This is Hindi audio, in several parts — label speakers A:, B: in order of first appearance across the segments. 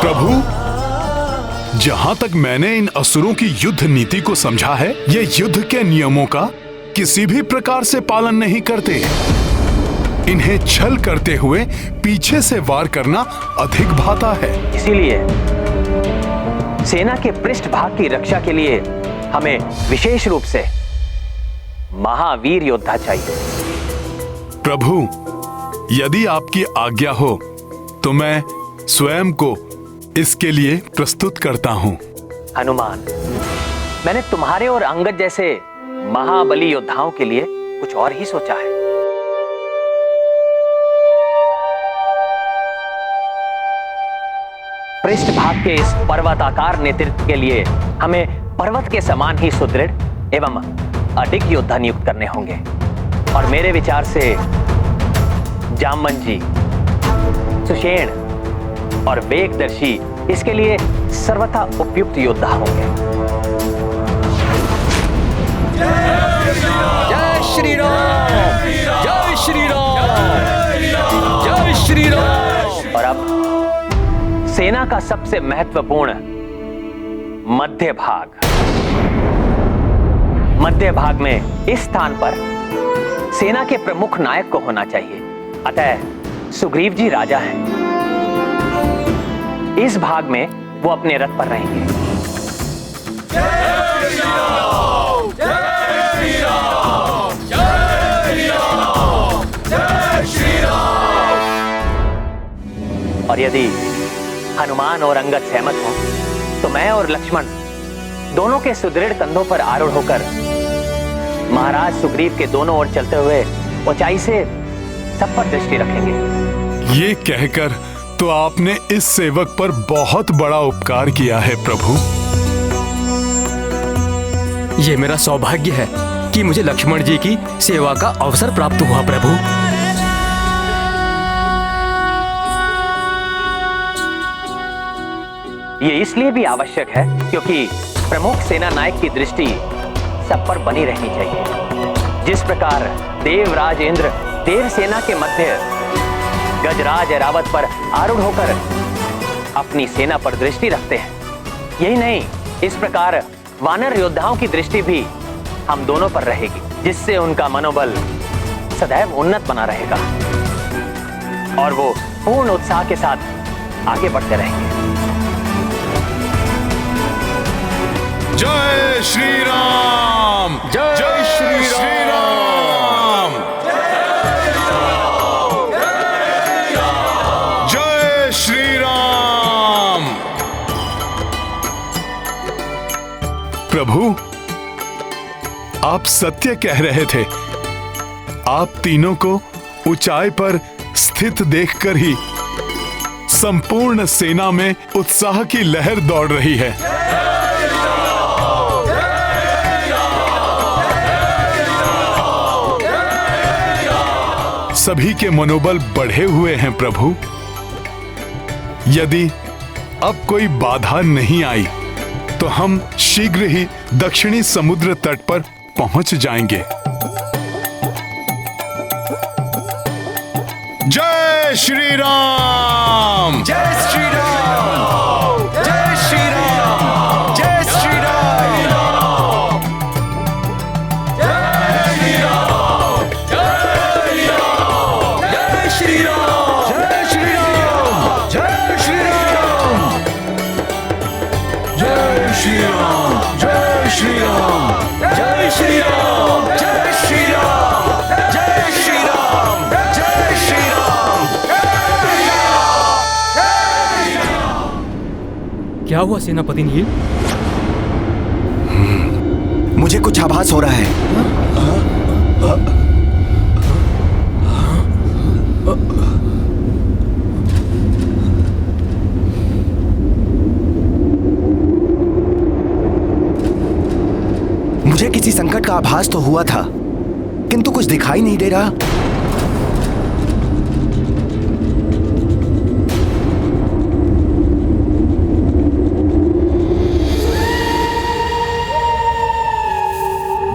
A: प्रभु, जहां तक मैंने इन असुरों की युद्ध नीति को समझा है, ये युद्ध के नियमों का किसी भी प्रकार से पालन नहीं करते। इन्हें छल करते हुए पीछे से वार करना अधिक भाता है।
B: इसीलिए सेना के पृष्ठभाग की रक्षा के लिए हमें विशेष रूप से महावीर योद्धा चाहिए।
A: प्रभु, यदि आपकी आज्ञा हो तो मैं स्वयं को इसके लिए प्रस्तुत करता हूं।
B: हनुमान, मैंने तुम्हारे और अंगद जैसे महाबली योद्धाओं के लिए कुछ और ही सोचा है। पृष्ठभाग के इस पर्वताकार नेतृत्व के लिए हमें पर्वत के समान ही सुदृढ़ एवं अधिक योद्धा नियुक्त करने होंगे। और मेरे विचार से जामवंत जी, सुषेण और वेगदर्शी इसके लिए सर्वथा उपयुक्त योद्धा होंगे।
C: जय श्री राम, जय श्री राम, जय श्री राम।
B: और अब सेना का सबसे महत्वपूर्ण मध्य भाग में इस स्थान पर सेना के प्रमुख नायक को होना चाहिए। अतः सुग्रीव जी राजा हैं। इस भाग में वो अपने रथ पर रहेंगे।
C: जय श्री राम, जय श्री राम, जय श्री राम, जय श्री राम।
B: और यदि हनुमान और अंगद सहमत हो तो मैं और लक्ष्मण दोनों के सुदृढ़ कंधों पर आरूढ़ होकर महाराज सुग्रीव के दोनों ओर चलते हुए ऊंचाई से सब पर दृष्टि रखेंगे।
A: ये कहकर तो आपने इस सेवक पर बहुत बड़ा उपकार किया है प्रभु।
C: ये मेरा सौभाग्य है कि मुझे लक्ष्मण जी की सेवा का अवसर प्राप्त हुआ प्रभु।
B: ये इसलिए भी आवश्यक है क्योंकि प्रमुख सेना नायक की दृष्टि सब पर बनी रहनी चाहिए। जिस प्रकार देवराज इंद्र देव सेना के मध्य गजराज ऐरावत पर आरूढ़ होकर अपनी सेना पर दृष्टि रखते हैं, यही नहीं, इस प्रकार वानर योद्धाओं की दृष्टि भी हम दोनों पर रहेगी, जिससे उनका मनोबल सदैव उन्नत बना रहेगा और वो पूर्ण उत्साह के साथ आगे बढ़ते रहेंगे।
A: जय श्री राम, जय श्री राम, जय श्री राम। प्रभु, आप सत्य कह रहे थे। आप तीनों को ऊंचाई पर स्थित देखकर ही संपूर्ण सेना में उत्साह की लहर दौड़ रही है। सभी के मनोबल बढ़े हुए हैं प्रभु। यदि अब कोई बाधा नहीं आई तो हम शीघ्र ही दक्षिणी समुद्र तट पर पहुंच जाएंगे। जय श्री राम,
C: जय श्री राम, जय श्री राम, जय श्री राम, जय श्री राम, जय श्री राम, जय श्री राम, जय श्री राम, जय श्री राम, जय श्री राम, जय श्री राम, जय श्री राम, जय श्री राम, जय श्री राम। क्या हुआ सेनापति नील?
D: मुझे कुछ आभास हो रहा है। मुझे किसी संकट का आभास तो हुआ था, किंतु कुछ दिखाई नहीं दे रहा।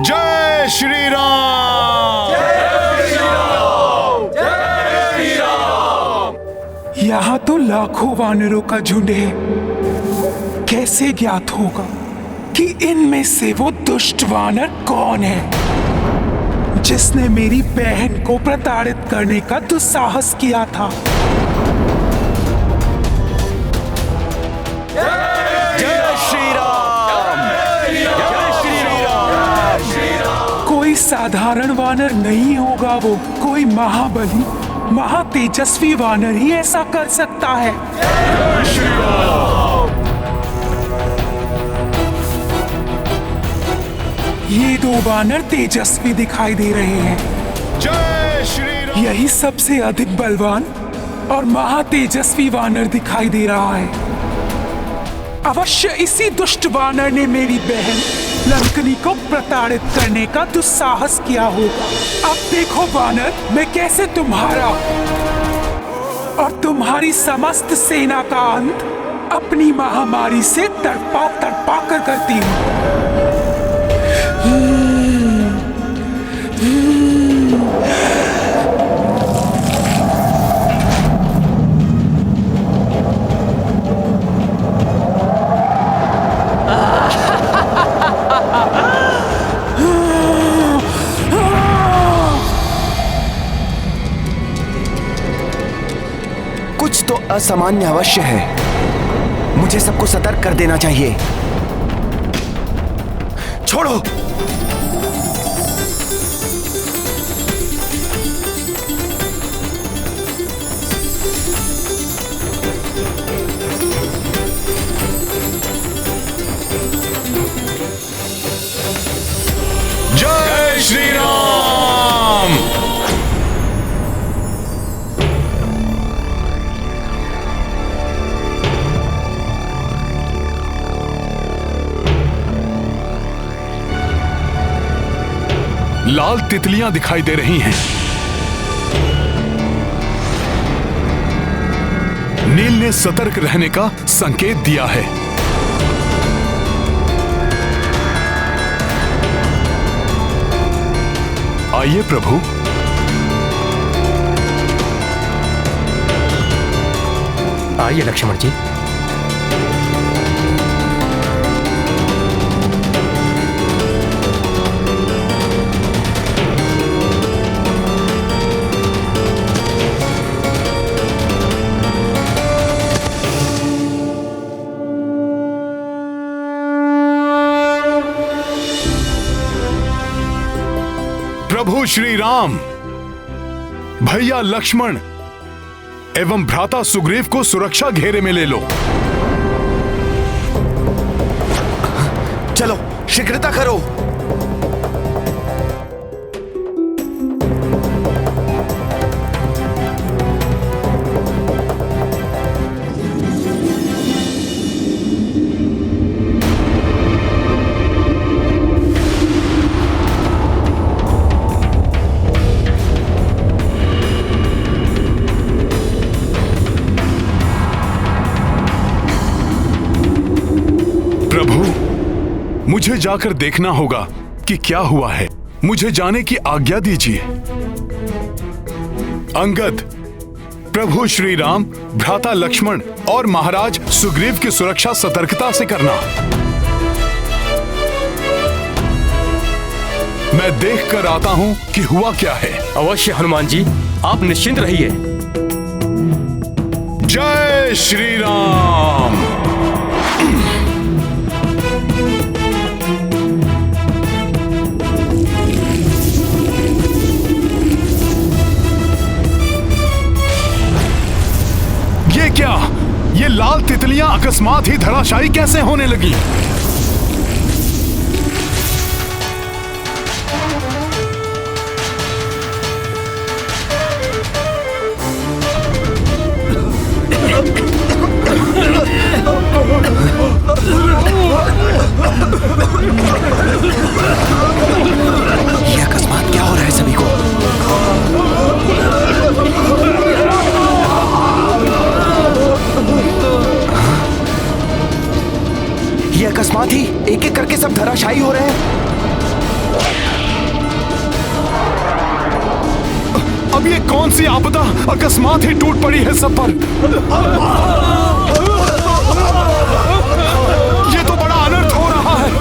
A: जय श्री राम,
C: जय श्री राम, जय श्री राम।
D: यहाँ तो
E: लाखों वानरों का झुंड है। कैसे ज्ञात होगा कि इनमें से वो दुष्ट वानर कौन है जिसने मेरी बहन को प्रताड़ित करने का दुस्साहस किया था?
C: जय श्री राम, जय श्री राम।
E: कोई साधारण वानर नहीं होगा वो, कोई महाबली महातेजस्वी वानर ही ऐसा कर सकता है। ये दो वानर तेजस्वी दिखाई दे रहे हैं।
A: जय श्री राम।
E: यही सबसे अधिक बलवान और महातेजस्वी वानर दिखाई दे रहा है। अवश्य इसी दुष्ट वानर ने मेरी बहन लंकनी को प्रताड़ित करने का दुस्साहस किया होगा। अब देखो वानर, मैं कैसे तुम्हारा और तुम्हारी समस्त सेना का अंत अपनी महामारी से तड़पा तड़पा कर करती हूँ।
D: कुछ तो असामान्य अवश्य है। मुझे सबको सतर्क कर देना चाहिए। छोड़ो।
A: जय श्री राम। लाल तितलियां दिखाई दे रही हैं। नील ने सतर्क रहने का संकेत दिया है। आइए प्रभु।
C: आइए लक्ष्मण जी।
A: प्रभु श्री राम, भैया लक्ष्मण एवं भ्राता सुग्रीव को सुरक्षा घेरे में ले लो।
D: चलो शीघ्रता करो।
A: मुझे जाकर देखना होगा कि क्या हुआ है। मुझे जाने की आज्ञा दीजिए। अंगद, प्रभु श्री राम, भ्राता लक्ष्मण और महाराज सुग्रीव की सुरक्षा सतर्कता से करना। मैं देख कर आता हूं कि हुआ क्या है।
C: अवश्य हनुमान जी, आप निश्चिंत रहिए।
A: जय श्री राम। ये क्या? ये लाल तितलियां अकस्मात ही धराशायी कैसे होने लगी?
D: ये अकस्मात क्या हो रहा है सभी को? ये अकस्मात ही एक एक करके सब धराशायी हो रहे हैं।
A: अब ये कौन सी आपदा अकस्मात ही टूट पड़ी है सब पर? ये तो बड़ा अनर्थ हो रहा है।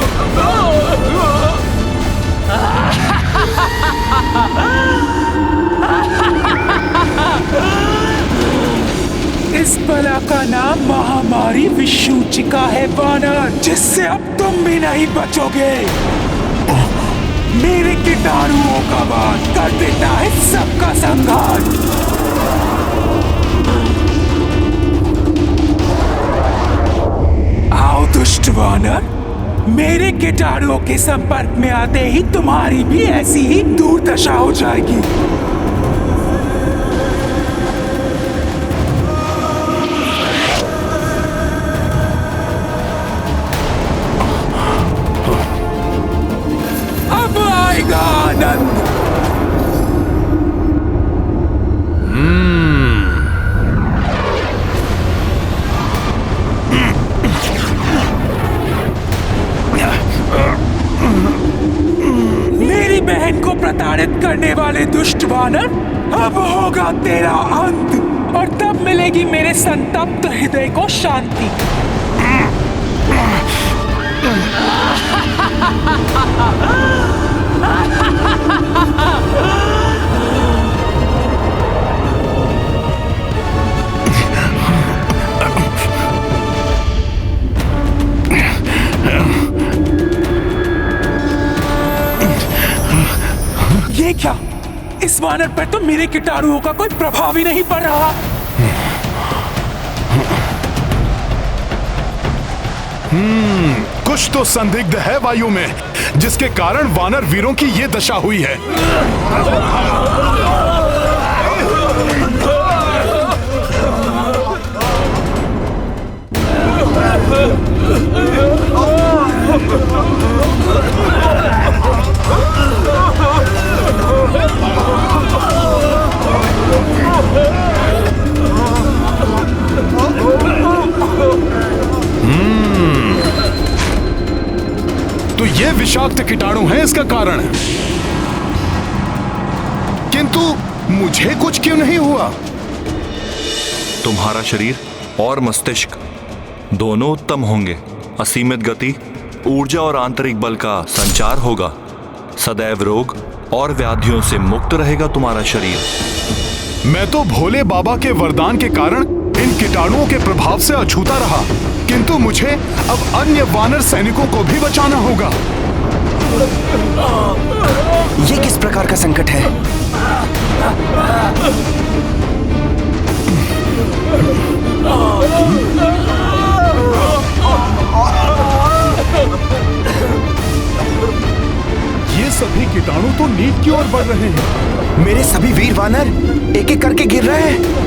E: इस बला का नाम महामारी विषूचिका है वानर, जिससे अब तुम भी नहीं बचोगे। मेरे कीटाणुओं का वार कर देता है सबका संहार। आओ दुष्ट वानर, मेरे कीटाणुओं के संपर्क में आते ही तुम्हारी भी ऐसी ही दुर्दशा हो जाएगी। अब आएगा आनंद। मेरी बहन को प्रताड़ित करने वाले दुष्ट वानर, अब होगा तेरा अंत, और तब मिलेगी मेरे संतप्त हृदय को शांति। ये क्या? इस वानर पर तो मेरे कीटाणुओं का कोई प्रभाव ही नहीं पड़ रहा।
A: कुछ तो संदिग्ध है वायु में, जिसके कारण वानर वीरों की ये दशा हुई है। तो ये विषाक्त कीटाणु है इसका कारण, किंतु मुझे कुछ क्यों नहीं हुआ?
C: तुम्हारा शरीर और मस्तिष्क दोनों उत्तम होंगे। असीमित गति, ऊर्जा और आंतरिक बल का संचार होगा। सदैव रोग और व्याधियों से मुक्त रहेगा तुम्हारा शरीर।
A: मैं तो भोले बाबा के वरदान के कारण इन कीटाणुओं के प्रभाव से अछूता रहा, किंतु मुझे अब अन्य वानर सैनिकों को भी बचाना होगा।
D: ये किस प्रकार का संकट है?
A: ये सभी कीटाणु तो नीच की ओर बढ़ रहे हैं।
D: मेरे सभी वीर वानर एक एक करके गिर रहे हैं।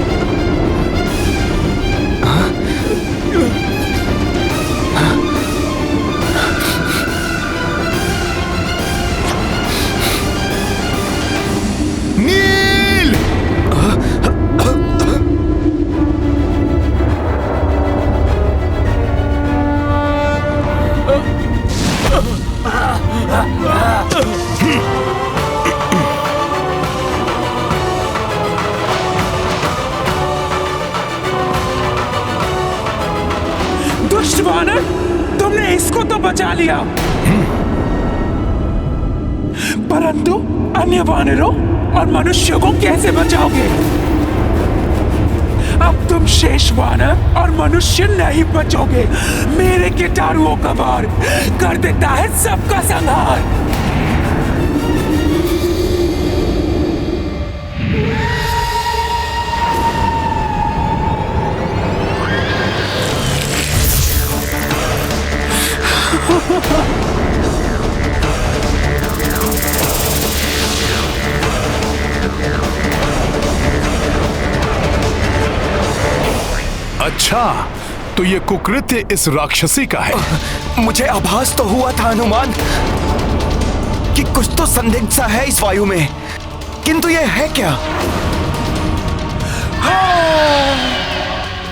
A: नील!
E: दुष्ट वानर, तुमने इसको तो बचा लिया, परंतु अन्य वानरों और मनुष्यों को कैसे बचाओगे? अब तुम शेष वानर और मनुष्य नहीं बचोगे। मेरे कीटाणुओं का वार कर देता है सबका संहार।
A: अच्छा, तो ये कुकृत्य इस राक्षसी का है।
D: मुझे आभास तो हुआ था हनुमान कि कुछ तो संदिग्ध सा है इस वायु में, किंतु ये है क्या?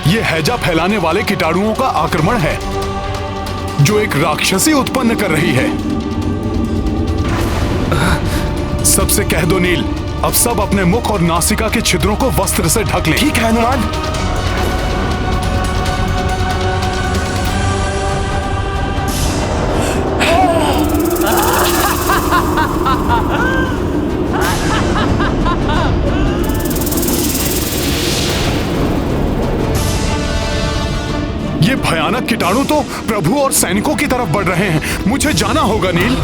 A: ये हैजा फैलाने वाले कीटाणुओं का आक्रमण है, जो एक राक्षसी उत्पन्न कर रही है। सबसे कह दो नील, अब सब अपने मुख और नासिका के छिद्रों को वस्त्र से ढक लें।
D: ठीक है हनुमान।
A: ये भयानक कीटाणु तो प्रभु और सैनिकों की तरफ बढ़ रहे हैं। मुझे जाना होगा नील।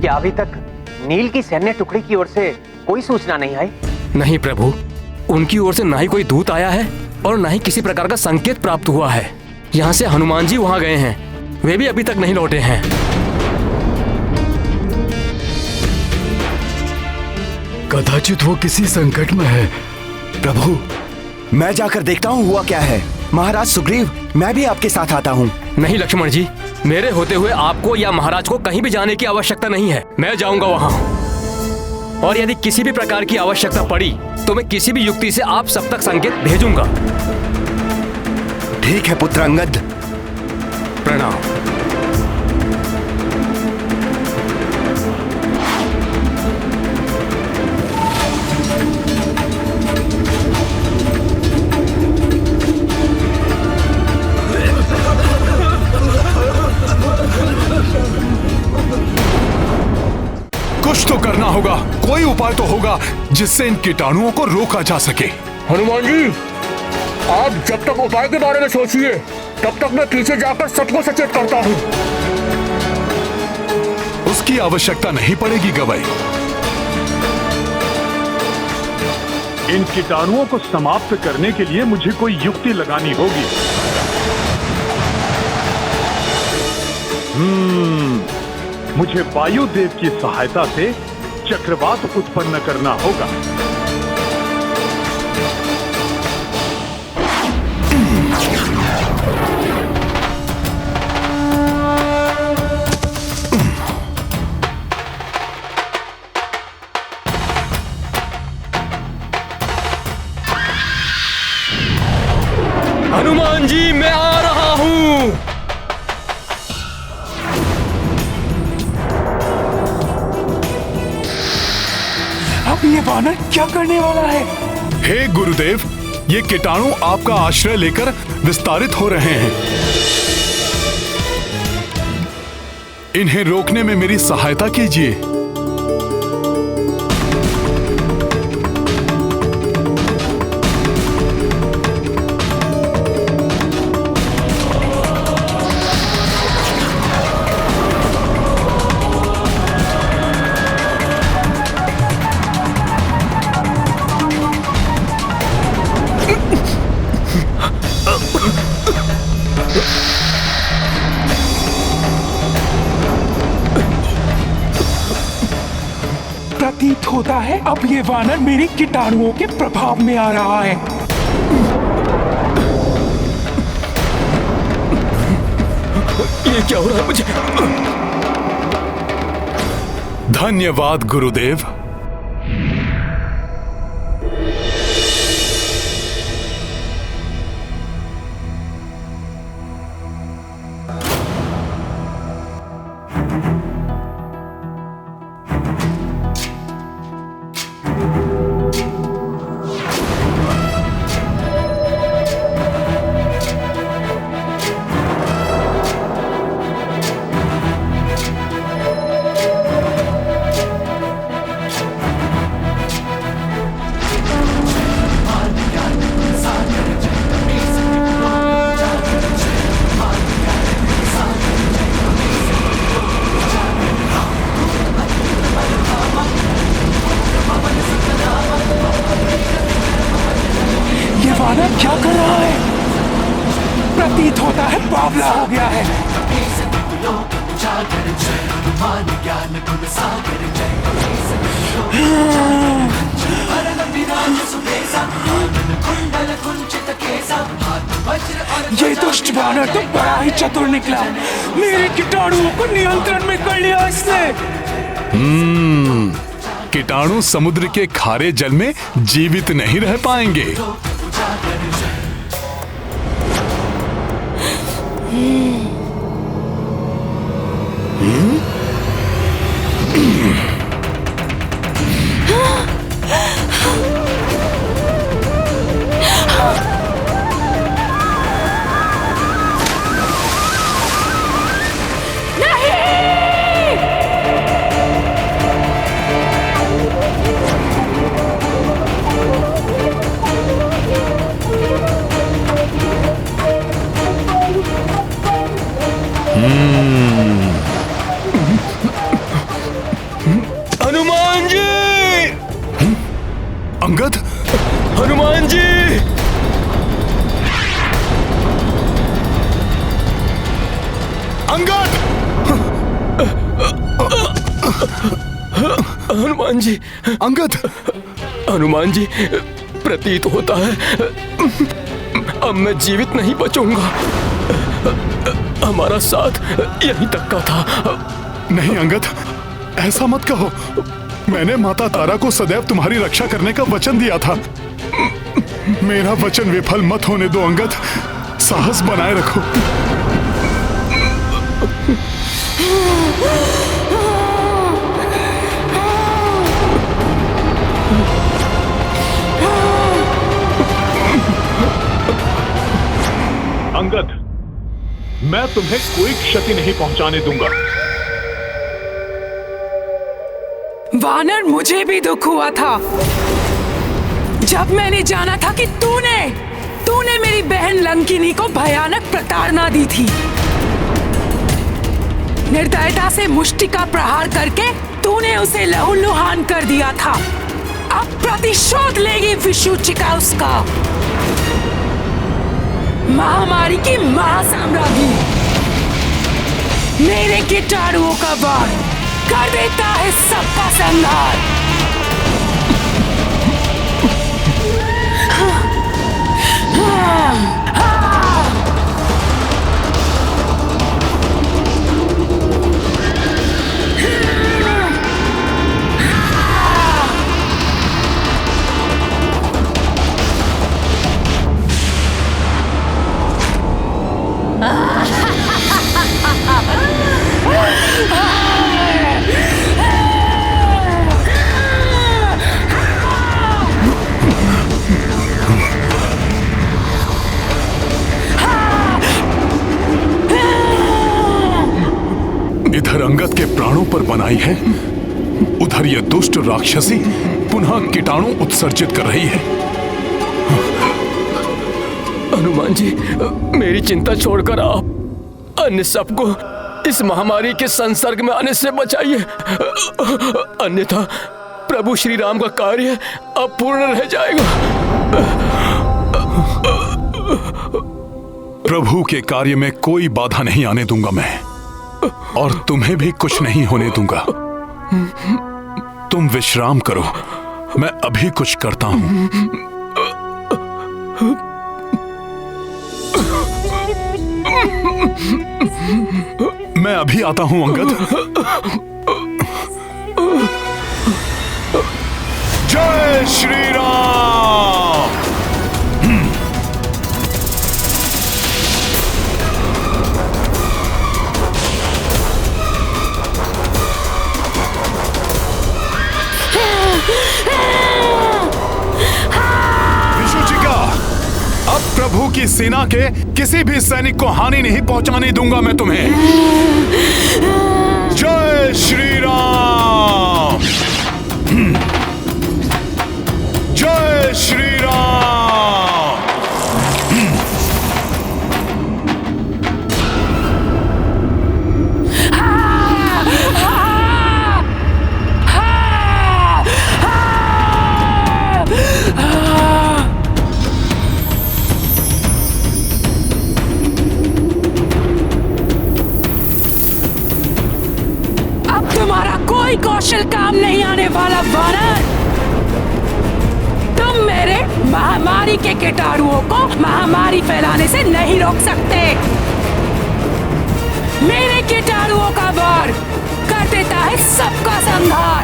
B: क्या अभी तक नील की सैन्य टुकड़ी की ओर से कोई सूचना नहीं आई?
F: नहीं प्रभु, उनकी ओर से ना ही कोई दूत आया है और ना ही किसी प्रकार का संकेत प्राप्त हुआ है। यहाँ से हनुमान जी वहाँ गए हैं, वे भी अभी तक नहीं लौटे हैं।
D: कदाचित वो किसी संकट में है। प्रभु, मैं जाकर देखता हूँ हुआ क्या है। महाराज सुग्रीव, मैं भी आपके साथ आता हूँ।
F: नहीं लक्ष्मण जी, मेरे होते हुए आपको या महाराज को कहीं भी जाने की आवश्यकता नहीं है। मैं जाऊंगा वहाँ, और यदि किसी भी प्रकार की आवश्यकता पड़ी तो मैं किसी भी युक्ति से आप सब तक संकेत भेजूंगा।
D: ठीक है पुत्र अंगद।
F: प्रणाम।
A: कुछ तो करना होगा, कोई उपाय तो होगा जिससे इन कीटाणुओं को रोका जा सके।
F: हनुमान जी, आप जब तक उपाय के बारे में सोचिए, तब तक मैं पीछे जाकर सबको सचेत करता हूँ।
A: उसकी आवश्यकता नहीं पड़ेगी गवई।
G: इन कीटाणुओं को समाप्त करने के लिए मुझे कोई युक्ति लगानी होगी। मुझे वायुदेव की सहायता से चक्रवात उत्पन्न करना होगा।
F: हनुमान जी, मैं आ रहा हूँ।
E: अब ये वानर क्या करने वाला है?
A: हे गुरुदेव, ये कीटाणु आपका आश्रय लेकर विस्तारित हो रहे हैं। इन्हें रोकने में मेरी सहायता कीजिए।
E: प्रतीत होता है अब ये वानर मेरे कीटाणुओं के प्रभाव में आ रहा है।
F: ये क्या हो रहा है मुझे?
A: धन्यवाद गुरुदेव।
E: वानर क्या कर रहा है? प्रतीत होता है बावला हो गया है। ये दुष्ट वानर तो बड़ा ही चतुर निकला। मेरे कीटाणुओं को नियंत्रण में कर लिया इसने।
A: कीटाणु समुद्र के खारे जल में जीवित नहीं रह पाएंगे।
F: हनुमान जी!
A: अंगद,
F: हनुमान जी!
A: अंगद!
F: हनुमान जी!
A: अंगद!
F: हनुमान जी, प्रतीत होता है अब मैं जीवित नहीं बचूंगा। हमारा साथ यहीं तक का था।
A: नहीं अंगद, ऐसा मत कहो। मैंने माता तारा को सदैव तुम्हारी रक्षा करने का वचन दिया था। मेरा वचन विफल मत होने दो अंगद। साहस बनाए रखो।
G: अंगद, मैं तुम्हें कोई क्षति नहीं पहुंचाने दूंगा।
E: वानर, मुझे भी दुख हुआ था जब मैंने जाना था कि तूने मेरी बहन लंकिनी को भयानक प्रताड़ना दी थी। निर्दयता से मुष्टि का प्रहार करके तूने उसे लहूलुहान कर दिया था। अब प्रतिशोध लेगी विषुचिका उसका। महामारी की महासाम्राज्ञी मेरे कीटाणुओं का वार कर देता है सबका संहार।
A: इधर अंगद के प्राणों पर बनाई है, उधर ये दुष्ट राक्षसी पुनः कीटाणु उत्सर्जित कर रही है।
F: हनुमान जी, मेरी चिंता छोड़कर आप अन्य सबको इस महामारी के संसर्ग में आने से बचाइए, अन्यथा प्रभु श्री राम का कार्य अपूर्ण रह जाएगा।
A: प्रभु के कार्य में कोई बाधा नहीं आने दूंगा मैं, और तुम्हें भी कुछ नहीं होने दूंगा। तुम विश्राम करो, मैं अभी कुछ करता हूं। मैं अभी आता हूं अंगद। जय श्री राम। विशुचिका, अब प्रभु की सेना के किसी भी सैनिक को हानि नहीं पहुंचाने दूंगा मैं तुम्हें। जय श्री राम। जय श्री राम।
E: तुम्हारा कोई कौशल काम नहीं आने वाला वानर। तुम मेरे महामारी के कीटाणुओं को महामारी फैलाने से नहीं रोक सकते। मेरे कीटाणुओं का वार कर देता है सबका संहार।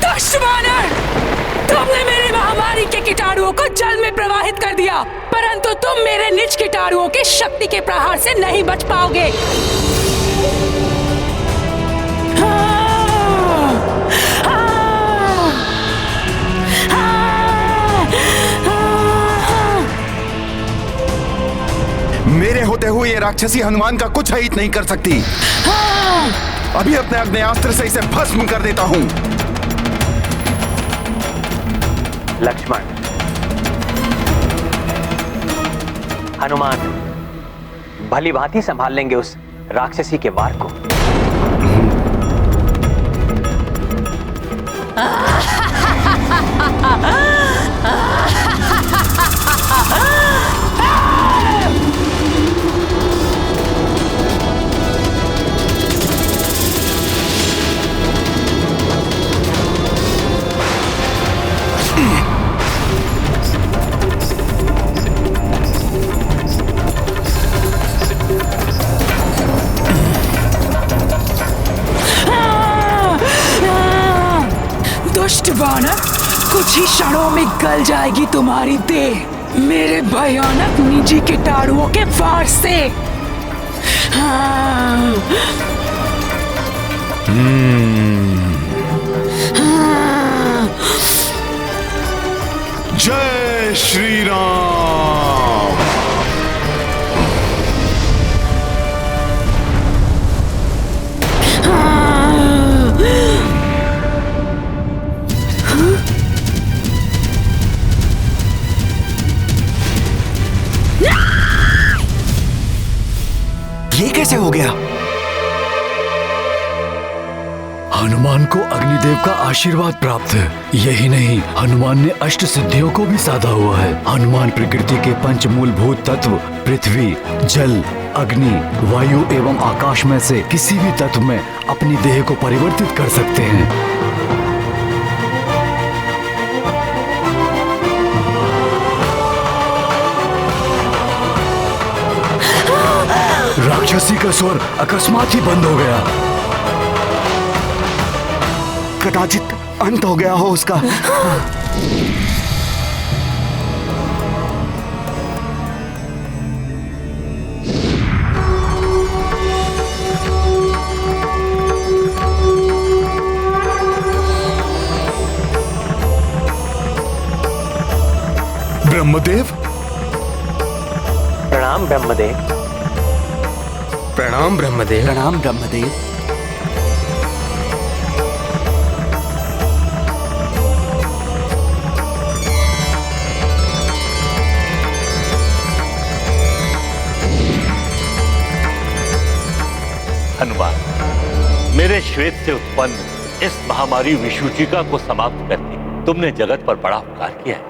H: दुष्ट वानर, तुमने मेरे महामारी के कीटाणुओं को जल में प्रवाहित कर दिया, परंतु तुम मेरे निज कीटाणुओं की शक्ति के प्रहार से नहीं बच पाओगे।
D: मेरे होते हुए ये राक्षसी हनुमान का कुछ हित नहीं कर सकती। अभी अपने अग्नेयास्त्र से इसे भस्म कर देता हूं।
B: लक्ष्मण, हनुमान भली भांति संभाल लेंगे उस राक्षसी के वार को।
H: दुष्ट वानर, कुछ ही क्षणों में गल जाएगी तुम्हारी देह मेरे भयानक निजी कीटाणुओं के वार से।
A: जय श्री राम।
D: ये कैसे हो गया?
I: हनुमान को अग्निदेव का आशीर्वाद प्राप्त है। यही नहीं, हनुमान ने अष्ट सिद्धियों को भी साधा हुआ है। हनुमान प्रकृति के पंच मूलभूत तत्व पृथ्वी, जल, अग्नि, वायु एवं आकाश में से किसी भी तत्व में अपनी देह को परिवर्तित कर सकते हैं। राक्षसी का स्वर अकस्मात ही बंद हो गया।
D: कदाचित अंत हो गया हो उसका।
A: ब्रह्मदेव।
B: प्रणाम ब्रह्मदेव।
F: प्रणाम ब्रह्मदेव।
D: प्रणाम ब्रह्मदेव।
J: हनुमान, मेरे श्वेत से उत्पन्न इस महामारी विषुचिका को समाप्त करके तुमने जगत पर बड़ा उपकार किया है।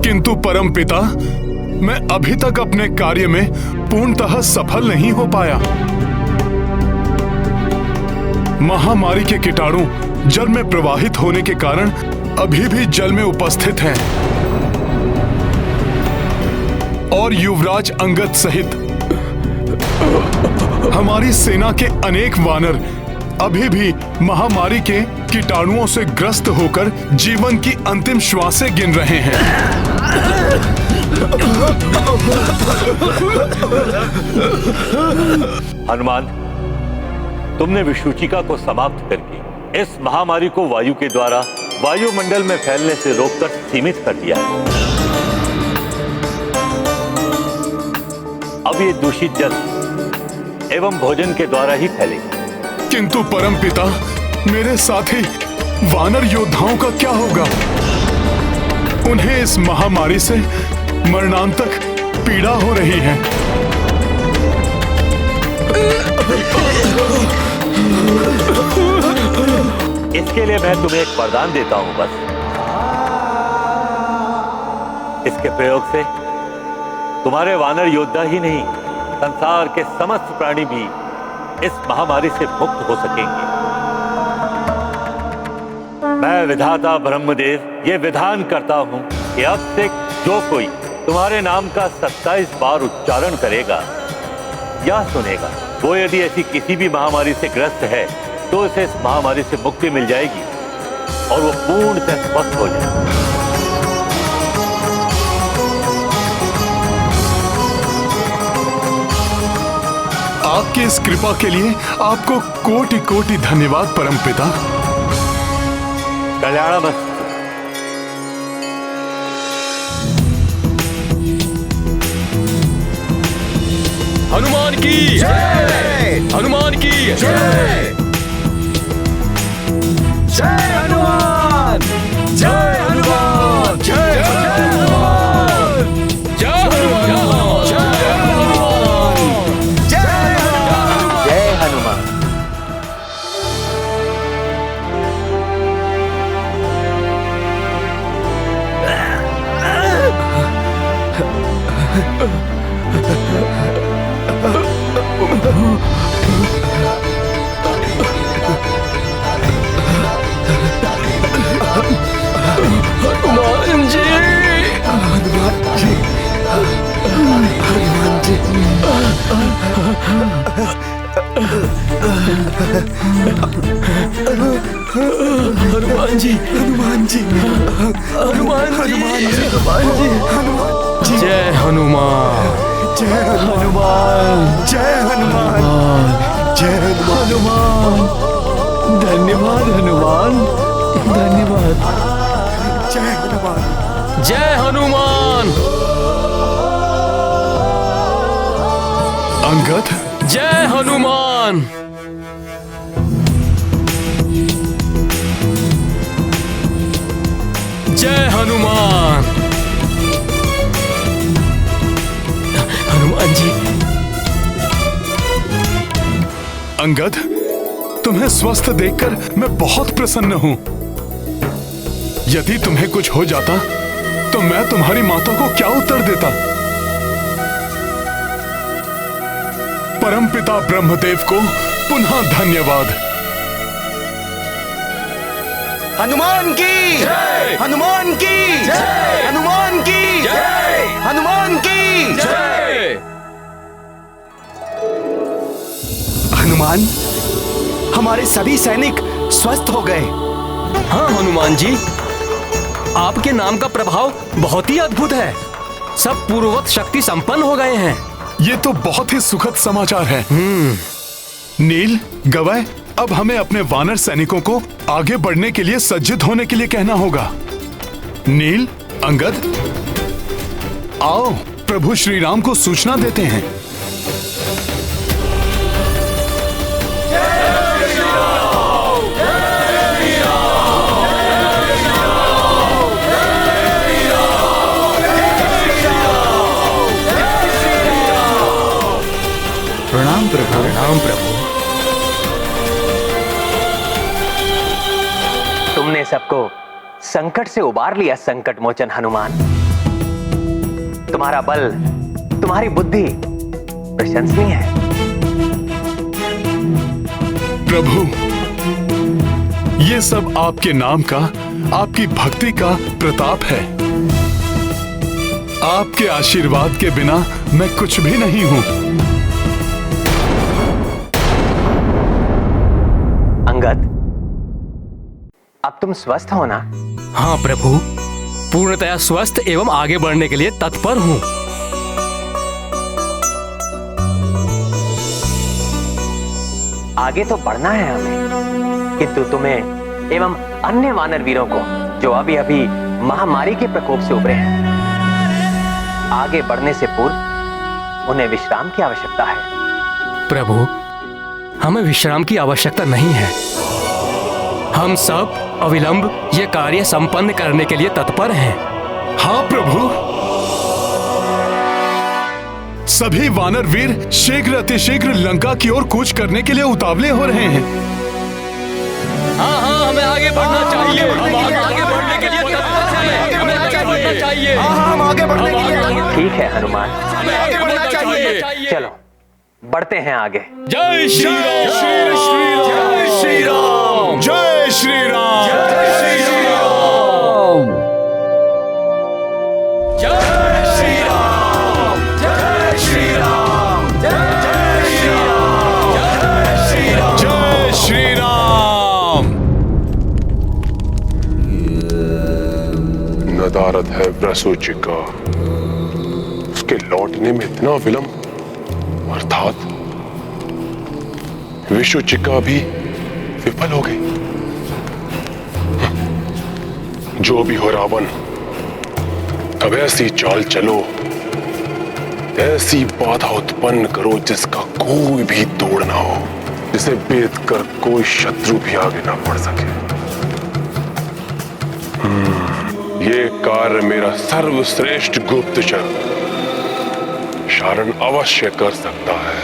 A: किंतु परम पिता, मैं अभी तक अपने कार्य में पूर्णतः सफल नहीं हो पाया। महामारी के कीटाणु जल में प्रवाहित होने के कारण अभी भी जल में उपस्थित हैं और युवराज अंगद सहित हमारी सेना के अनेक वानर अभी भी महामारी के कीटाणुओं से ग्रस्त होकर जीवन की अंतिम श्वासें गिन रहे हैं।
J: हनुमान, तुमने विषुचिका को समाप्त करके इस महामारी को वायु के द्वारा वायुमंडल में फैलने से रोककर सीमित कर दिया है। अब ये दूषित जल एवं भोजन के द्वारा ही फैलेगी।
A: किंतु परम पिता, मेरे साथी वानर योद्धाओं का क्या होगा? उन्हें इस महामारी से मरणांतक पीड़ा हो रही है।
J: इसके लिए मैं तुम्हें एक वरदान देता हूं। बस इसके प्रयोग से तुम्हारे वानर योद्धा ही नहीं, संसार के समस्त प्राणी भी इस महामारी से मुक्त हो सकेंगे। मैं विधाता ब्रह्मदेव ये विधान करता हूँ कि अब से जो कोई तुम्हारे नाम का 27 बार उच्चारण करेगा या सुनेगा, वो यदि ऐसी किसी भी महामारी से ग्रस्त है तो उसे इस महामारी से मुक्ति मिल जाएगी और वो पूर्णतः स्वस्थ हो जाएगा।
A: आपकी इस कृपा के लिए आपको कोटि कोटि धन्यवाद परमपिता।
J: कल्याणमस्तु।
F: हनुमान की जय, हनुमान की जय,
D: जय हनुमान, जय हनुमान, जय हनुमान,
F: जय हनुमान,
B: जय हनुमान।
F: हनुमान जी,
D: हनुमान जी, हनुमान जी,
F: हनुमान जी,
D: हनुमान जी, हनुमान जी,
F: जय हनुमान,
D: जय हनुमान, जय हनुमान, जय हनुमान, धन्यवाद हनुमान, धन्यवाद, जय हनुमान,
F: जय हनुमान,
A: अंगद,
F: जय हनुमान, जय हनुमान, हनुमान जी।
A: अंगद, तुम्हें स्वस्थ देखकर मैं बहुत प्रसन्न हूं। यदि तुम्हें कुछ हो जाता तो मैं तुम्हारी माता को क्या उत्तर देता। परमपिता ब्रह्मदेव को पुनः धन्यवाद।
D: हनुमान की जय, हनुमान की जय, हनुमान की जय, हनुमान की
F: जय।
D: हनुमान, हमारे सभी सैनिक स्वस्थ हो गए।
F: हाँ हनुमान जी, आपके नाम का प्रभाव बहुत ही अद्भुत है। सब पूर्ववत शक्ति संपन्न हो गए हैं।
A: ये तो बहुत ही सुखद समाचार है। नील, गवय, अब हमें अपने वानर सैनिकों को आगे बढ़ने के लिए सज्जित होने के लिए कहना होगा। नील, अंगद, आओ प्रभु श्री राम को सूचना देते हैं।
I: प्रणाम प्रभु, प्रणाम प्रभु।
B: तुमने सबको संकट से उबार लिया संकट मोचन हनुमान। तुम्हारा बल, तुम्हारी बुद्धि प्रशंसनीय है।
A: प्रभु, ये सब आपके नाम का, आपकी भक्ति का प्रताप है। आपके आशीर्वाद के बिना मैं कुछ भी नहीं हूं।
B: अंगद, अब तुम स्वस्थ हो ना?
F: हाँ प्रभु, पूर्णतया स्वस्थ एवं आगे बढ़ने के लिए तत्पर हूँ।
B: आगे तो बढ़ना है हमें, किंतु तुम्हें एवं अन्य वानर वीरों को जो अभी अभी महामारी के प्रकोप से उभरे हैं, आगे बढ़ने से पूर्व उन्हें विश्राम की आवश्यकता है।
F: प्रभु, हमें विश्राम की आवश्यकता नहीं है। हम सब अविलंब ये कार्य संपन्न करने के लिए तत्पर हैं।
A: हाँ प्रभु, सभी वानर वीर शीघ्र अतिशीघ्र लंका की ओर कूच करने के लिए उतावले हो रहे हैं।
F: हाँ हाँ, हमें आगे बढ़ना चाहिए। हम आगे बढ़ने के लिए तत्पर हैं। हमें आगे बढ़ना चाहिए।
D: हम आगे बढ़ने के लिए
B: ठीक है हनुमान,
F: हमें आगे बढ़ना चाहिए।
B: चलो बढ़ते हैं आगे।
F: जय श्री राम,
A: जय श्री राम,
F: जय श्री राम,
A: जय श्री राम, जय श्री
K: सारथ है वृषोचिका, उसके लौटने में इतना विलंब, अर्थात विषुचिका भी विफल हो गई। जो भी हो रावण, अब ऐसी चाल चलो, ऐसी बाधा उत्पन्न करो जिसका कोई भी तोड़ ना हो, जिसे भेद कर कोई शत्रु भी आगे ना बढ़ सके। ये कार्य मेरा सर्वश्रेष्ठ गुप्तचर शारण अवश्य कर सकता है।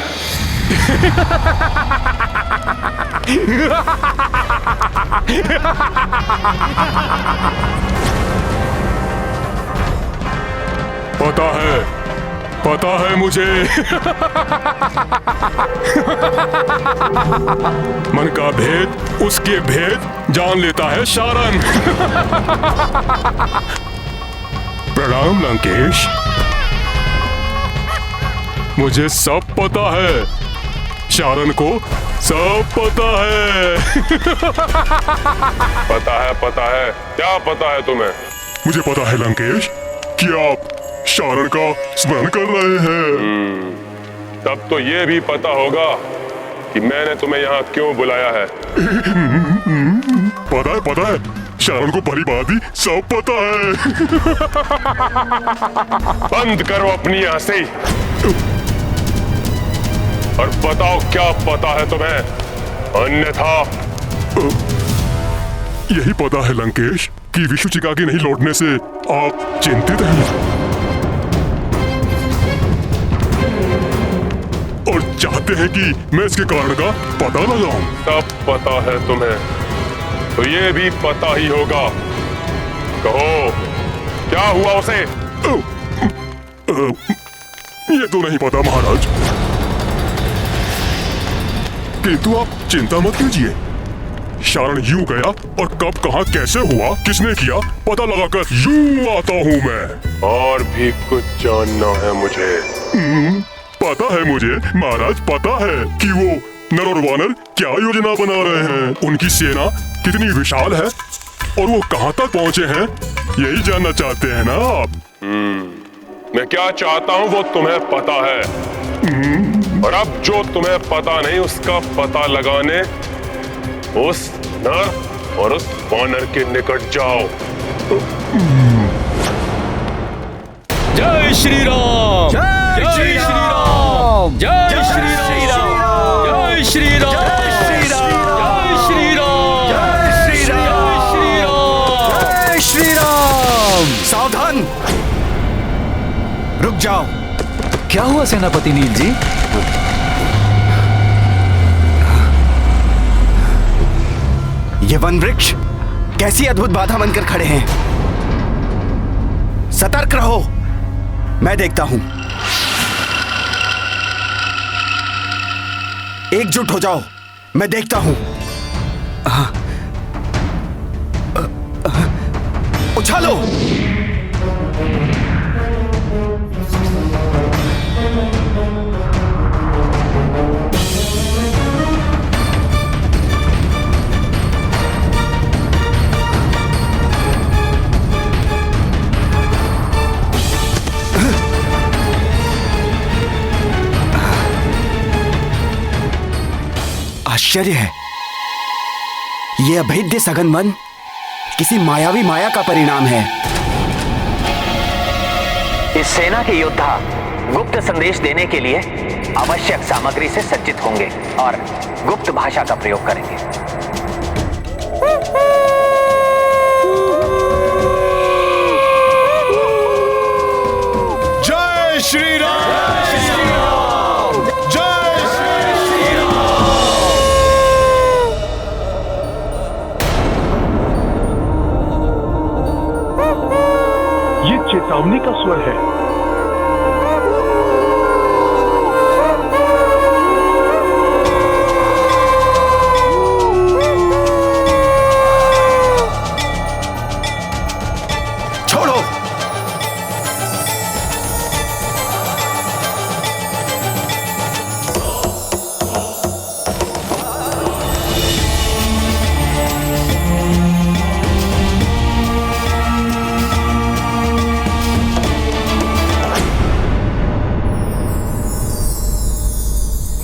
K: पता है मुझे। मन का भेद, उसके भेद जान लेता है शारण। प्रणाम लंकेश, मुझे सब पता है, शारण को सब पता है। पता है, क्या पता है तुम्हें? मुझे पता है लंकेश कि आप शारण का स्मरण कर रहे हैं। तब तो ये भी पता होगा कि मैंने तुम्हें यहाँ क्यों बुलाया है। पता है, शारण को भली भांति सब पता है। बंद करो अपनी हंसी और बताओ क्या पता है तुम्हें, अन्यथा। यही पता है लंकेश कि विषुचिका के नहीं लौटने से आप चिंतित हैं और चाहते हैं कि मैं इसके कारण का पता लगाऊं। सब पता है तुम्हें, तो ये भी पता ही होगा। कहो, क्या हुआ उसे? ये तो नहीं पता महाराज, किंतु आप चिंता मत कीजिए। शारण यूं गया और कब कहां कैसे हुआ, किसने किया, पता लगाकर यूं आता हूं मैं। और भी कुछ जानना है मुझे। पता है मुझे महाराज, पता है कि वो नर और वानर क्या योजना बना रहे हैं, उनकी सेना कितनी विशाल है और वो कहां तक पहुंचे हैं, यही जानना चाहते हैं ना आप? मैं क्या चाहता हूं वो तुम्हें पता है, और अब जो तुम्हें पता नहीं उसका पता लगाने उस नर और उस वानर के निकट जाओ।
F: जय श्री राम, जय श्री राम, जय श्री राम, जय श्री राम, जय श्री राम, जय श्री राम,
D: जय श्री राम। सावधान, रुक जाओ।
I: क्या हुआ सेनापति नील जी?
D: ये वन वृक्ष कैसी अद्भुत बाधा बनकर खड़े हैं। सतर्क रहो, मैं देखता हूं। एकजुट हो जाओ, मैं देखता हूं। उछालो। आश्चर्य है, ये अभेद्य सघन वन किसी मायावी माया का परिणाम है।
B: इस सेना के योद्धा गुप्त संदेश देने के लिए आवश्यक सामग्री से सज्जित होंगे और गुप्त भाषा का प्रयोग करेंगे।
A: जय श्री राम, जय श्री राम, जय श्री राम।
G: ये चेतावनी का स्वर है।
D: छोड़ो।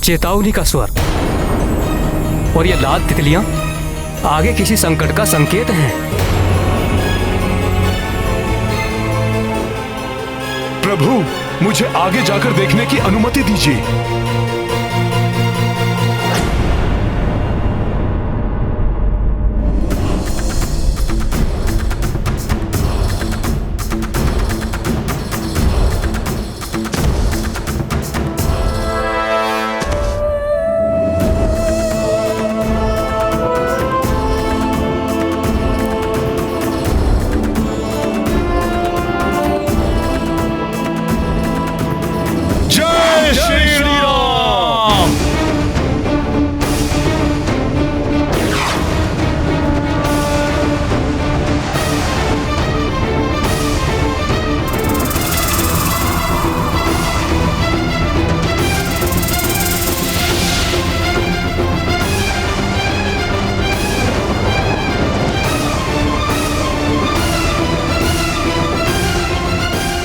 F: चेतावनी का स्वर, और ये लाल तितलियां आगे किसी संकट का संकेत हैं।
A: प्रभु, मुझे आगे जाकर देखने की अनुमति दीजिए।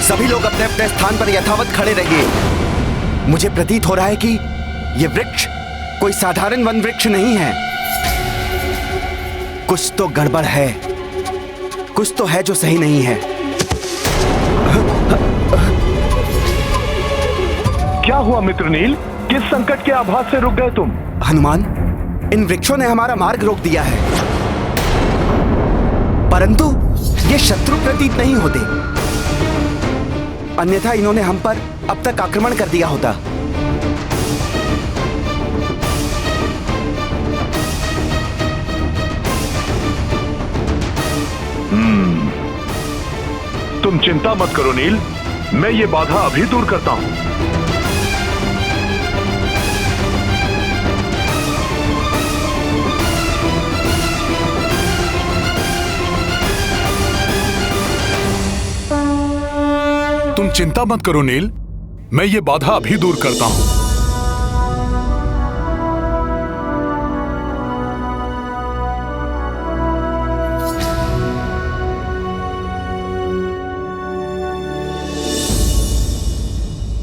D: सभी लोग अपने अपने स्थान पर यथावत खड़े रहिए। मुझे प्रतीत हो रहा है कि यह वृक्ष कोई साधारण वन वृक्ष नहीं है। कुछ तो गड़बड़ है, कुछ तो है जो सही नहीं है।
G: क्या हुआ मित्र नील? किस संकट के आभास से रुक गए तुम?
D: हनुमान, इन वृक्षों ने हमारा मार्ग रोक दिया है, परंतु ये शत्रु प्रतीत नहीं होते, अन्यथा इन्होंने हम पर अब तक आक्रमण कर दिया होता।
G: तुम चिंता मत करो नील, मैं ये बाधा अभी दूर करता हूं।
A: तुम चिंता मत करो नील, मैं ये बाधा अभी दूर करता हूं।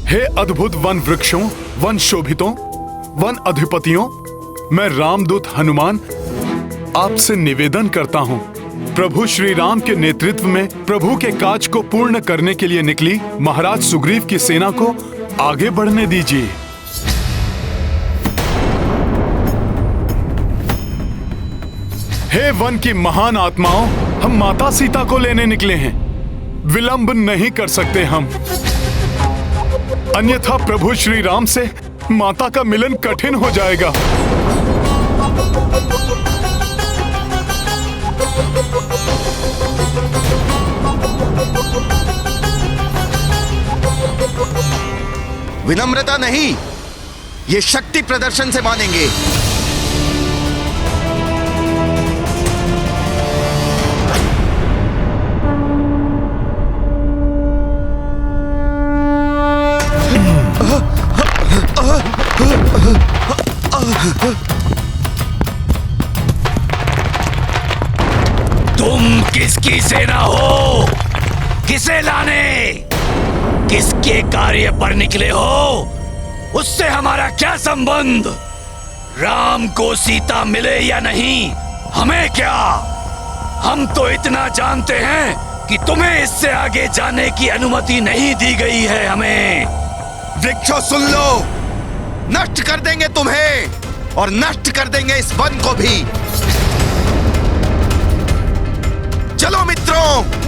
A: हे अद्भुत वन वृक्षों, वन शोभितों, वन अधिपतियों, मैं रामदूत हनुमान आपसे निवेदन करता हूं। प्रभु श्री राम के नेतृत्व में प्रभु के काज को पूर्ण करने के लिए निकली महाराज सुग्रीव की सेना को आगे बढ़ने दीजिए। हे वन की महान आत्माओं, हम माता सीता को लेने निकले हैं। विलंब नहीं कर सकते हम, अन्यथा प्रभु श्री राम से माता का मिलन कठिन हो जाएगा।
D: विनम्रता नहीं, ये शक्ति प्रदर्शन से मानेंगे।
L: तुम किसकी सेना हो? किसे लाने, किसके कार्य पर निकले हो? उससे हमारा क्या संबंध? राम को सीता मिले या नहीं, हमें क्या? हम तो इतना जानते हैं कि तुम्हें इससे आगे जाने की अनुमति नहीं दी गई है हमें।
D: वृक्षों सुन लो, नष्ट कर देंगे तुम्हें और नष्ट कर देंगे इस वन को भी। चलो मित्रों,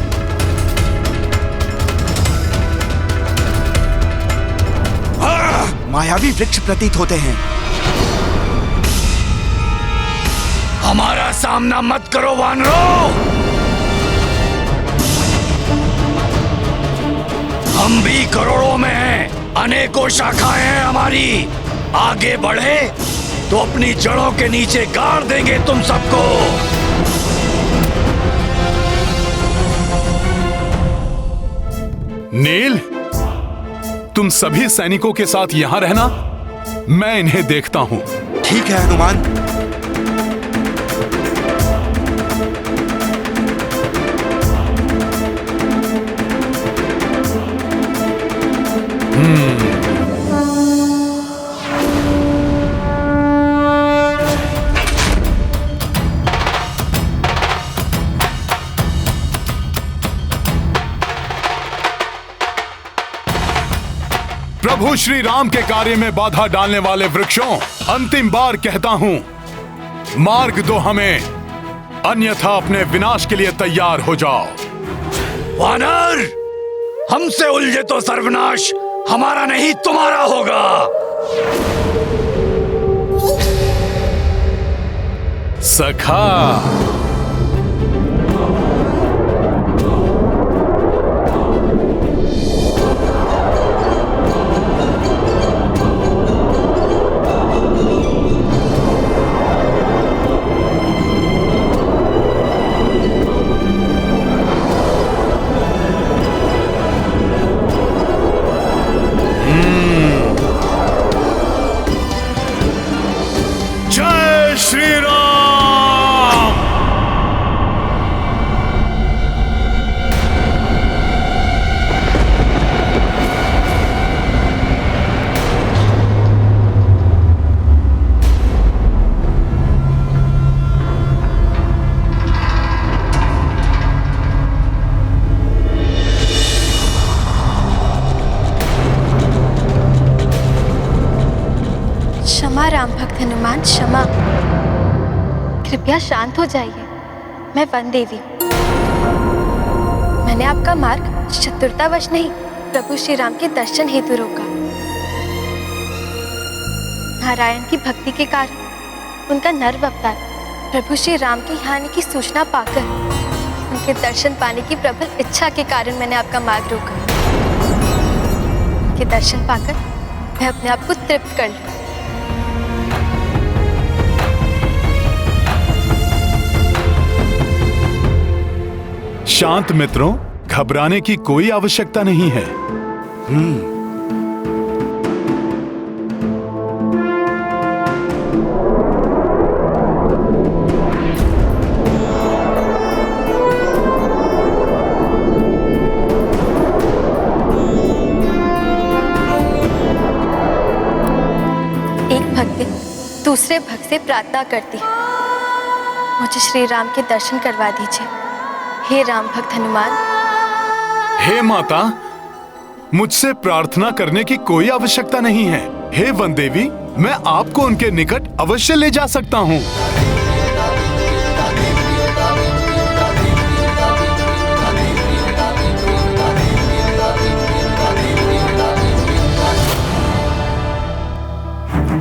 D: मायावी वृक्ष प्रतीत होते हैं।
L: हमारा सामना मत करो वानरों, हम भी करोड़ों में हैं, अनेकों शाखाएं हैं हमारी। आगे बढ़े तो अपनी जड़ों के नीचे गाड़ देंगे तुम सबको।
A: नील, तुम सभी सैनिकों के साथ यहां रहना, मैं इन्हें देखता हूं।
D: ठीक है हनुमान।
A: प्रभु श्री राम के कार्य में बाधा डालने वाले वृक्षों, अंतिम बार कहता हूं, मार्ग दो हमें, अन्यथा अपने विनाश के लिए तैयार हो जाओ।
L: वानर, हमसे उलझे तो सर्वनाश हमारा नहीं तुम्हारा होगा।
A: सखा, जय श्री राम।
M: क्षमा राम भक्त हनुमान, क्षमा। कृपया शांत हो जाइए। मैं वन देवी। मैंने आपका मार्ग चतुरतावश नहीं, प्रभु श्री राम के दर्शन हेतु रोका। नारायण की भक्ति के कारण उनका नर अवतार प्रभु श्री राम के यहाँ आने की सूचना पाकर, उनके दर्शन पाने की प्रबल इच्छा के कारण मैंने आपका मार्ग रोका। उनके दर्शन पाकर मैं अपने आप को तृप्त कर लूं।
A: शांत मित्रों, घबराने की कोई आवश्यकता नहीं है।
M: एक भक्त दूसरे भक्त से प्रार्थना करती है, मुझे श्री राम के दर्शन करवा दीजिए। हे राम भक्त हनुमान।
A: हे माता, मुझसे प्रार्थना करने की कोई आवश्यकता नहीं है। हे वन देवी, मैं आपको उनके निकट अवश्य ले जा सकता हूँ।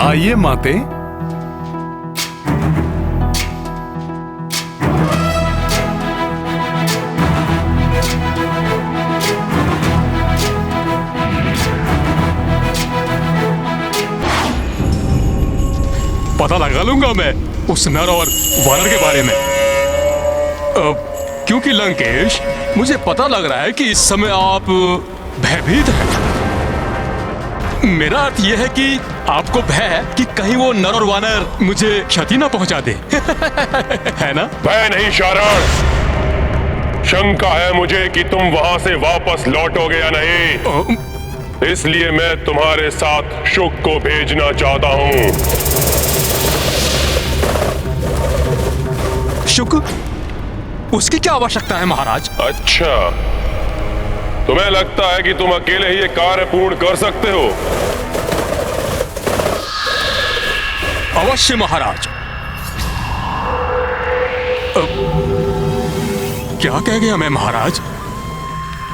A: आइए माते।
N: पता लगा लूंगा मैं उस नर और वानर के बारे में, क्योंकि लंकेश, मुझे पता लग रहा है कि इस समय आप भयभीत हैं। मेरा अर्थ यह है कि आपको भय है कि कहीं वो नर और वानर मुझे क्षति ना पहुंचा दे। है ना?
K: भय नहीं शारण, शंका है मुझे कि तुम वहां से वापस लौटोगे या नहीं। इसलिए मैं तुम्हारे साथ शुक को भेजना चाहता हूँ।
N: शुक? उसकी क्या आवश्यकता है महाराज?
K: अच्छा, तुम्हें लगता है कि तुम अकेले ही ये कार्य पूर्ण कर सकते हो?
N: अवश्य महाराज। क्या कह गया मैं महाराज?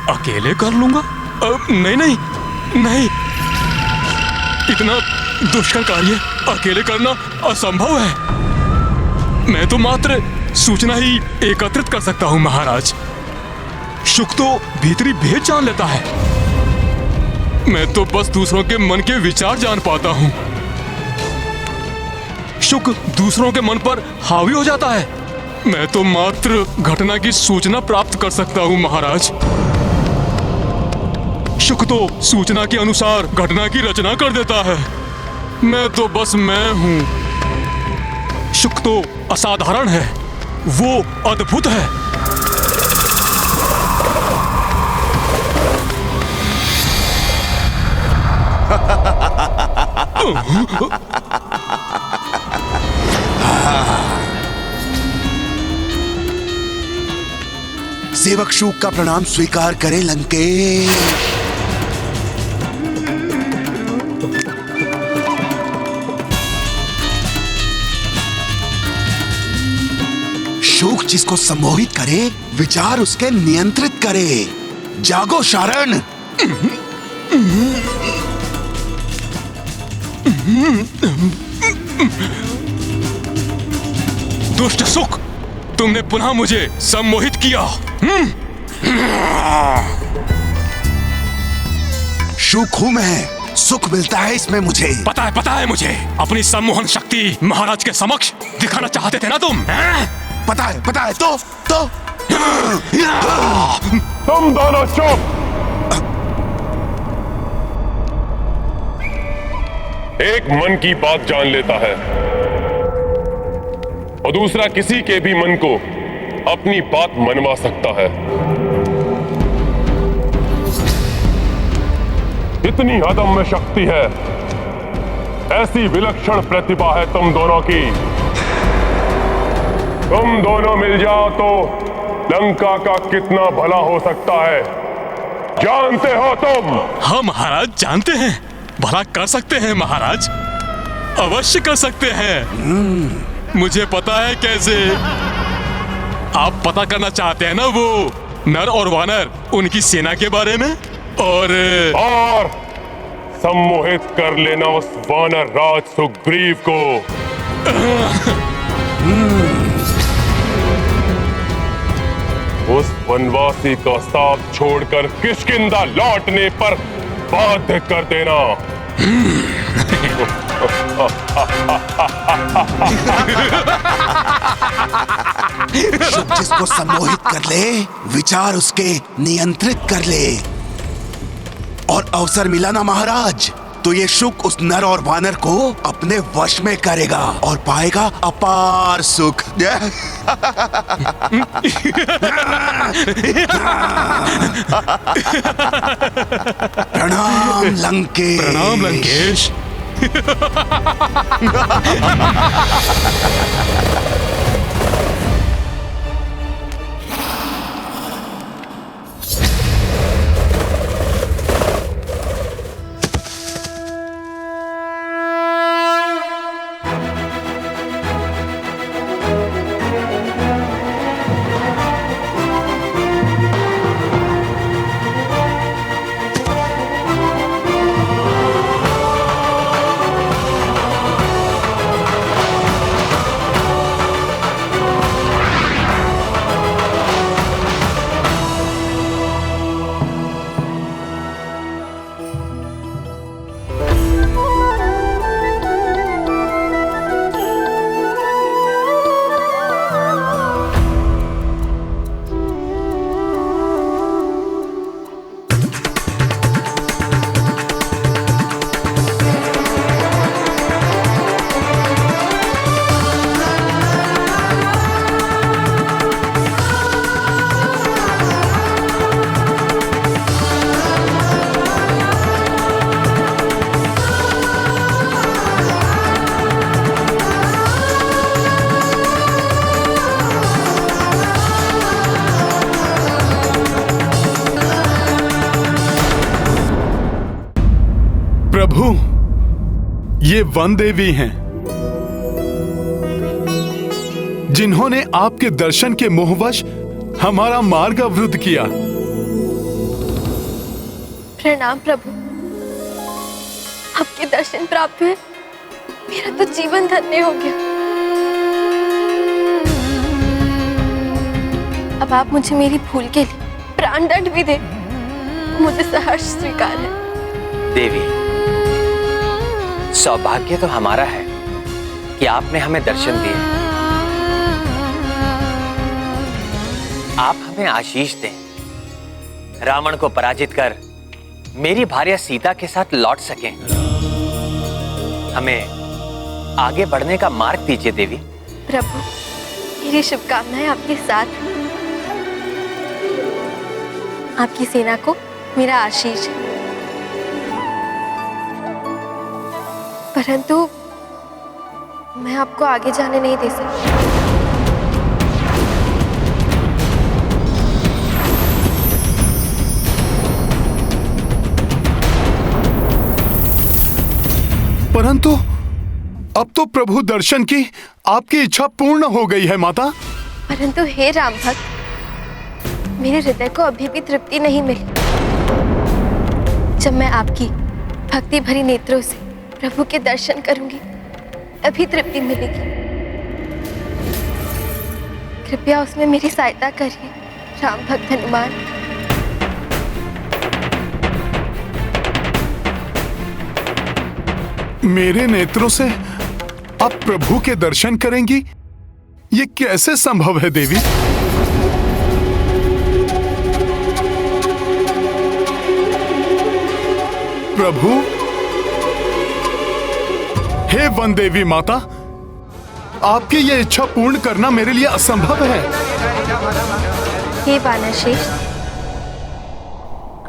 N: अकेले कर लूंगा? नहीं नहीं नहीं, इतना दुष्कर कार्य अकेले करना असंभव है। मैं तो मात्र सूचना ही एकत्रित कर सकता हूं महाराज। शुक तो भीतरी भेद जान लेता है, मैं तो बस दूसरों के मन के विचार जान पाता हूं। शुक दूसरों के मन पर हावी हो जाता है, मैं तो मात्र घटना की सूचना प्राप्त कर सकता हूं महाराज। शुक तो सूचना के अनुसार घटना की रचना कर देता है, मैं तो बस मैं हूं। शुक तो असाधारण है, वो अद्भुत है।
O: सेवक शुक का प्रणाम स्वीकार करें लंकेश। जिसको सम्मोहित करे विचार उसके नियंत्रित करे। जागो शारण।
N: दुष्ट सुख, तुमने पुनः मुझे सम्मोहित किया।
O: सुख हूं मैं, सुख मिलता है इसमें मुझे।
N: पता है मुझे। अपनी सम्मोहन शक्ति महाराज के समक्ष दिखाना चाहते थे ना तुम?
O: पता है तो
K: तुम दोनों चुप। एक मन की बात जान लेता है और दूसरा किसी के भी मन को अपनी बात मनवा सकता है। इतनी अदम्य शक्ति है, ऐसी विलक्षण प्रतिभा है तुम दोनों की। तुम दोनों मिल जाओ तो लंका का कितना भला हो सकता है, जानते हो तुम?
N: हाँ महाराज, जानते हैं। भला कर सकते हैं महाराज, अवश्य कर सकते हैं। मुझे पता है कैसे। आप पता करना चाहते हैं ना वो नर और वानर, उनकी सेना के बारे में, और
K: सम्मोहित कर लेना उस वानर राज सुग्रीव को। उस वनवासी का साथ छोड़कर किष्किंधा लौटने पर बाध्य कर देना।
O: जिसको सम्मोहित कर ले विचार उसके नियंत्रित कर ले, और अवसर मिला ना महाराज तो ये सुख उस नर और वानर को अपने वश में करेगा और पाएगा अपार सुख। प्रणाम लंकेश।
N: प्रणाम लंकेश।
A: प्रभु, ये वन देवी हैं, जिन्होंने आपके दर्शन के मोहवश हमारा मार्ग अवरुद्ध किया।
M: प्रणाम प्रभु, आपके दर्शन प्राप्त हुए, मेरा तो जीवन धन्य हो गया। अब आप मुझे मेरी भूल के लिए प्राण दंड भी दे, मुझे सहर्ष स्वीकार है।
B: देवी, सौभाग्य तो हमारा है कि आपने हमें दर्शन दिए। आप हमें आशीष दें, रावण को पराजित कर मेरी भार्या सीता के साथ लौट सकें। हमें आगे बढ़ने का मार्ग दीजिए देवी।
M: प्रभु, मेरी शुभकामनाएं आपके साथ। आपकी सेना को मेरा आशीष है, परंतु मैं आपको आगे जाने नहीं दे सकती।
A: परंतु अब तो प्रभु दर्शन की आपकी इच्छा पूर्ण हो गई है माता।
M: परंतु हे राम भक्त, मेरे हृदय को अभी भी तृप्ति नहीं मिली। जब मैं आपकी भक्ति भरी नेत्रों से प्रभु के दर्शन करूंगी तभी तृप्ति मिलेगी। कृपया उसमें मेरी सहायता करिए राम भक्त हनुमान।
A: मेरे नेत्रों से आप प्रभु के दर्शन करेंगी? ये कैसे संभव है देवी? प्रभु, हे वन देवी माता, आपकी ये इच्छा पूर्ण करना मेरे लिए असंभव है।
M: हे वानर श्रेष्ठ,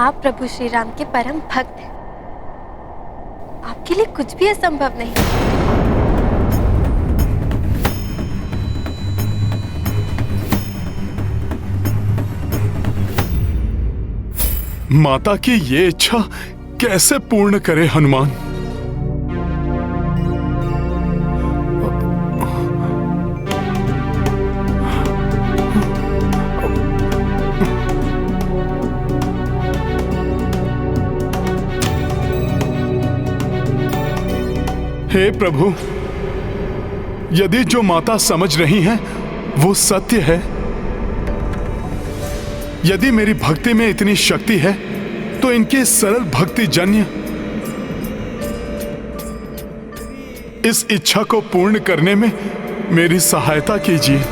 M: आप प्रभु श्री राम के परम भक्त हैं। आपके लिए कुछ भी असंभव नहीं।
A: माता की ये इच्छा कैसे पूर्ण करे हनुमान? हे प्रभु, यदि जो माता समझ रही हैं वो सत्य है, यदि मेरी भक्ति में इतनी शक्ति है तो इनके सरल भक्ति जन्य इस इच्छा को पूर्ण करने में मेरी सहायता कीजिए।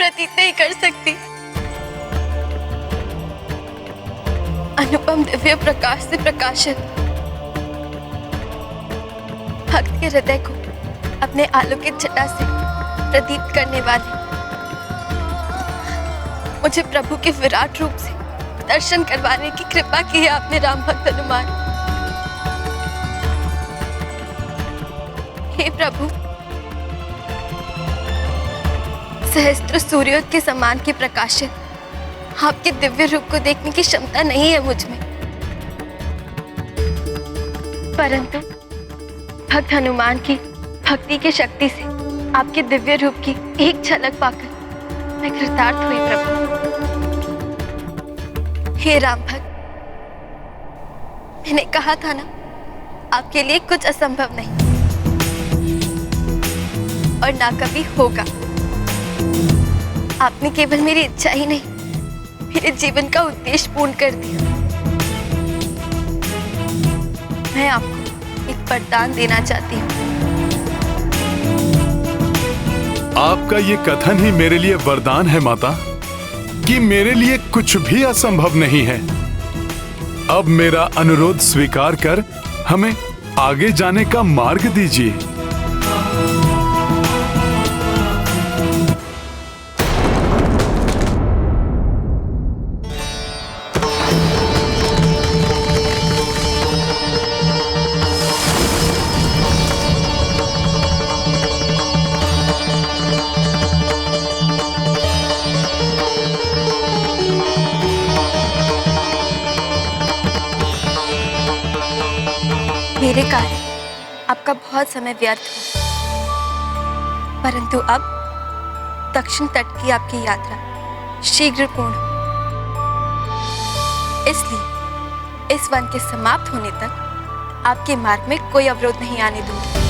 M: व्यतीत नहीं कर सकती। अनुपम दिव्य प्रकाश से प्रकाशित भक्त के हृदय को अपने आलोकित छटा से प्रदीप्त करने वाले मुझे प्रभु के विराट रूप से दर्शन करवाने की कृपा की है आपने राम भक्त हनुमान। हे प्रभु, सहस्त्र सूर्योदय के समान के प्रकाशित आपके दिव्य रूप को देखने की क्षमता नहीं है मुझ में, परंतु भक्त हनुमान की भक्ति की शक्ति से आपके दिव्य रूप की एक झलक पाकर मैं कृतार्थ हुई प्रभु। हे राम भक्त, मैंने कहा था ना, आपके लिए कुछ असंभव नहीं और ना कभी होगा। आपने केवल मेरी इच्छा ही नहीं, मेरे जीवन का उद्देश्य पूर्ण कर दिया। मैं आपको एक वरदान देना चाहती हूँ।
A: आपका ये कथन ही मेरे लिए वरदान है माता, कि मेरे लिए कुछ भी असंभव नहीं है। अब मेरा अनुरोध स्वीकार कर हमें आगे जाने का मार्ग दीजिए।
M: मेरे कारण आपका बहुत समय व्यर्थ हुआ, परंतु अब दक्षिण तट की आपकी यात्रा शीघ्र पूर्ण हो। इसलिए इस वन के समाप्त होने तक आपके मार्ग में कोई अवरोध नहीं आने दूंगी।